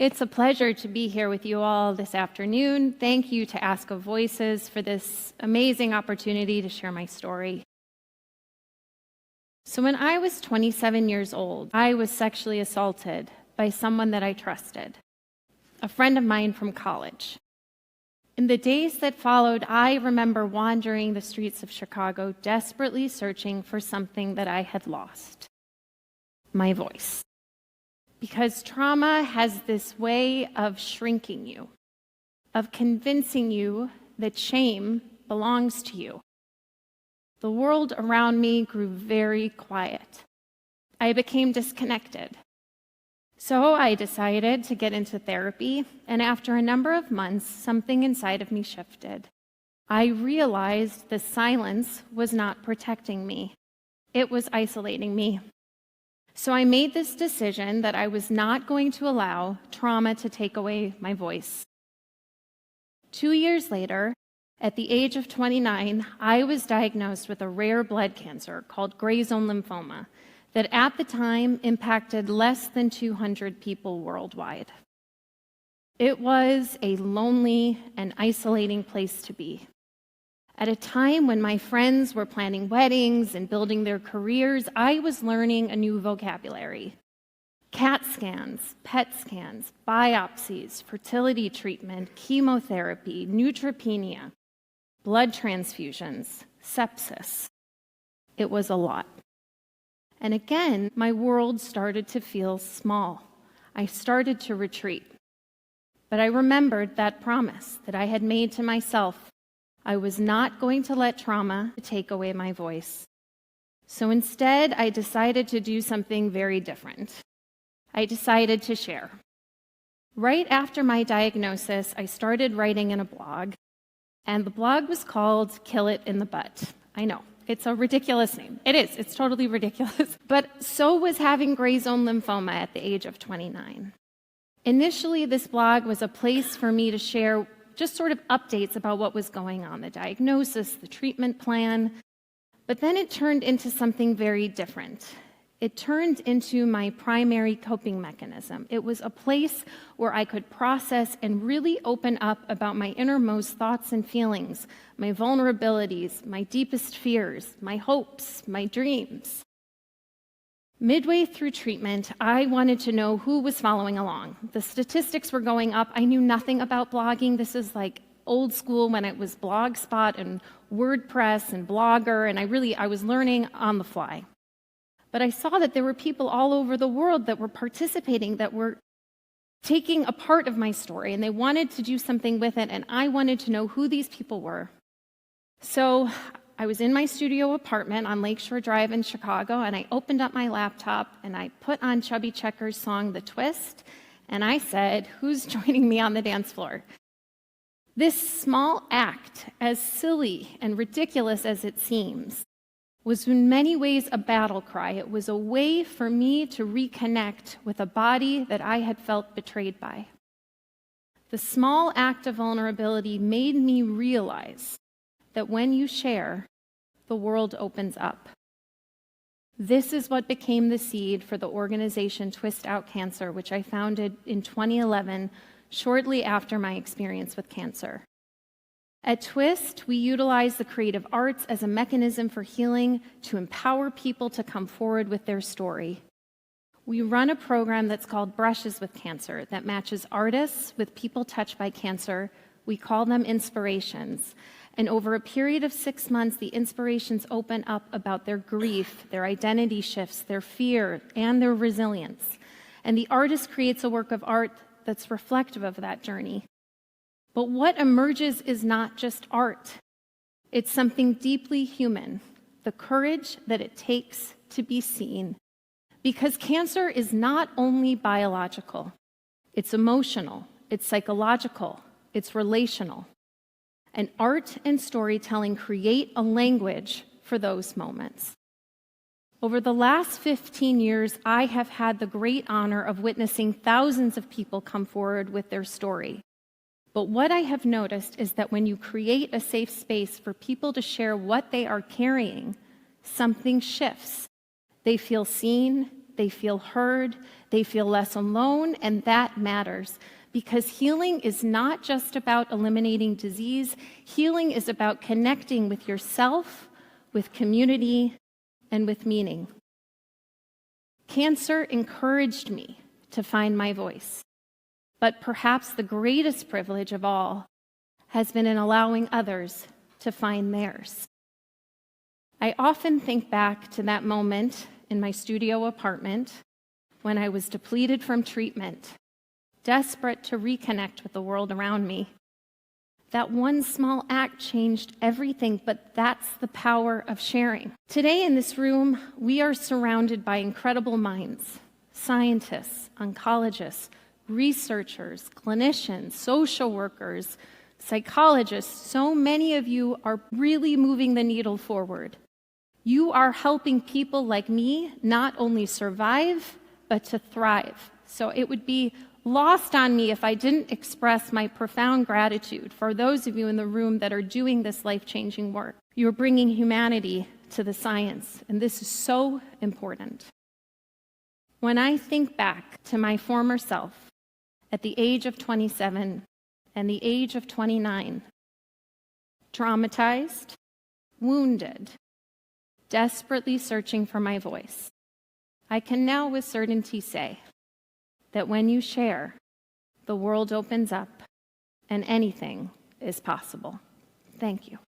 It's a pleasure to be here with you all this afternoon. Thank you to ASCO Voices for this amazing opportunity to share my story. So when I was 27 years old, I was sexually assaulted by someone that I trusted, a friend of mine from college. In the days that followed, I remember wandering the streets of Chicago, desperately searching for something that I had lost: my voice. Because trauma has this way of shrinking you, of convincing you that shame belongs to you. The world around me grew very quiet. I became disconnected. So I decided to get into therapy, and after a number of months, something inside of me shifted. I realized the silence was not protecting me. It was isolating me. So I made this decision that I was not going to allow trauma to take away my voice. 2 years later, at the age of 29, I was diagnosed with a rare blood cancer called Gray Zone Lymphoma that at the time impacted less than 200 people worldwide. It was a lonely and isolating place to be. At a time when my friends were planning weddings and building their careers, I was learning a new vocabulary: CAT scans, PET scans, biopsies, fertility treatment, chemotherapy, neutropenia, blood transfusions, sepsis. It was a lot. And again, my world started to feel small. I started to retreat. But I remembered that promise that I had made to myself. I was not going to let trauma take away my voice. So instead, I decided to do something very different. I decided to share. Right after my diagnosis, I started writing in a blog, and the blog was called Kill It in the Butt. I know, it's a ridiculous name. It is, it's totally ridiculous. But so was having Gray Zone Lymphoma at the age of 29. Initially, this blog was a place for me to share just sort of updates about what was going on, the diagnosis, the treatment plan. But then it turned into something very different. It turned into my primary coping mechanism. It was a place where I could process and really open up about my innermost thoughts and feelings, my vulnerabilities, my deepest fears, my hopes, my dreams. Midway through treatment, I wanted to know who was following along. The statistics were going up. I knew nothing about blogging. This is like old school when it was Blogspot and WordPress and Blogger, and I was learning on the fly. But I saw that there were people all over the world that were participating, that were taking a part of my story, and they wanted to do something with it, and I wanted to know who these people were. So I was in my studio apartment on Lakeshore Drive in Chicago, and I opened up my laptop, and I put on Chubby Checker's song, The Twist, and I said, "Who's joining me on the dance floor?" This small act, as silly and ridiculous as it seems, was in many ways a battle cry. It was a way for me to reconnect with a body that I had felt betrayed by. The small act of vulnerability made me realize that when you share, the world opens up. This is what became the seed for the organization Twist Out Cancer, which I founded in 2011, shortly after my experience with cancer. At Twist, we utilize the creative arts as a mechanism for healing to empower people to come forward with their story. We run a program that's called Brushes with Cancer that matches artists with people touched by cancer. We call them inspirations. And over a period of 6 months, the inspirations open up about their grief, their identity shifts, their fear, and their resilience. And the artist creates a work of art that's reflective of that journey. But what emerges is not just art. It's something deeply human, the courage that it takes to be seen. Because cancer is not only biological, it's emotional, it's psychological, it's relational. And art and storytelling create a language for those moments. Over the last 15 years, I have had the great honor of witnessing thousands of people come forward with their story. But what I have noticed is that when you create a safe space for people to share what they are carrying, something shifts. They feel seen, they feel heard, they feel less alone, and that matters. Because healing is not just about eliminating disease, healing is about connecting with yourself, with community, and with meaning. Cancer encouraged me to find my voice, but perhaps the greatest privilege of all has been in allowing others to find theirs. I often think back to that moment in my studio apartment when I was depleted from treatment, desperate to reconnect with the world around me. That one small act changed everything, but that's the power of sharing. Today in this room, we are surrounded by incredible minds, scientists, oncologists, researchers, clinicians, social workers, psychologists. So many of you are really moving the needle forward. You are helping people like me not only survive, but to thrive. So it would be lost on me if I didn't express my profound gratitude for those of you in the room that are doing this life-changing work. You're bringing humanity to the science, and this is so important. When I think back to my former self at the age of 27 and the age of 29, traumatized, wounded, desperately searching for my voice, I can now with certainty say that when you share, the world opens up and anything is possible. Thank you.